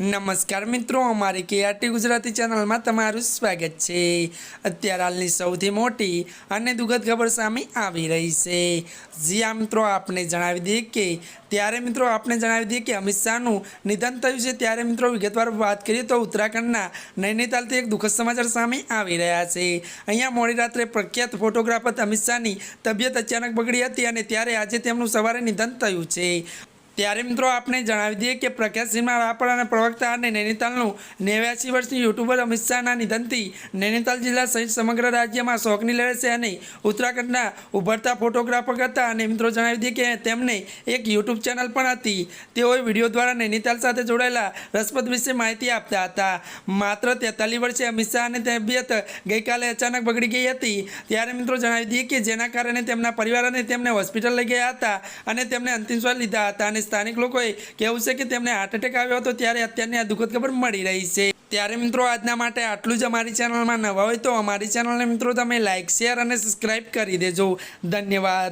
નમસ્કાર મિત્રો, અમારી કેઆરટી ગુજરાતી ચેનલમાં તમારું સ્વાગત છે। અત્યારે હાલની સૌથી મોટી અને દુઃખદ ખબર સામે આવી રહી છે। જી આ મિત્રો આપણે જણાવી દઈએ કે અમિત શાહનું નિધન થયું છે। ત્યારે મિત્રો વિગતવાર વાત કરીએ તો ઉત્તરાખંડના નૈનીતાલથી એક દુઃખદ સમાચાર સામે આવી રહ્યા છે। અહીંયા મોડી રાત્રે પ્રખ્યાત ફોટોગ્રાફર અમિત શાહની તબિયત અચાનક બગડી હતી અને ત્યારે આજે તેમનું સવારે નિધન થયું છે। ત્યારે મિત્રો આપણે જણાવી દઈએ કે પ્રખ્યાત સિનેમા રાપર અને પ્રવક્તા અને નૈનીતાલનું 89 વર્ષની યુટ્યુબર અમિત શાહના નિધનથી નૈનીતાલ જિલ્લા સહિત સમગ્ર રાજ્યમાં શોકની લહેર છે અને ઉત્તરાખંડના ઉભરતા ફોટોગ્રાફર હતા અને મિત્રો જણાવી દઈએ કે તેમને એક યુટ્યુબ ચેનલ પણ હતી। તેઓએ વિડીયો દ્વારા નૈનીતાલ સાથે જોડાયેલા રસપ્રદ વિશે માહિતી આપતા હતા। માત્ર 43 વર્ષે અમિત શાહની તબિયત ગઈકાલે અચાનક બગડી ગઈ હતી। ત્યારે મિત્રો જણાવી દઈએ કે જેના કારણે તેમના પરિવાર અને તેમને હોસ્પિટલ લઈ ગયા હતા અને તેમને અંતિમ શ્વાસ લીધા હતા અને સ્થાનિક લોકોએ કહેવું છે કે તેમને હાર્ટ એટેક આવ્યો હતો। ત્યારે અત્યારની આ દુઃખદ ખબર મળી રહી છે। ત્યારે મિત્રો આજના માટે આટલું જ। અમારી ચેનલમાં નવા હોય તો અમારી ચેનલને મિત્રો તમે લાઇક, શેર અને સબસ્ક્રાઇબ કરી દેજો। ધન્યવાદ।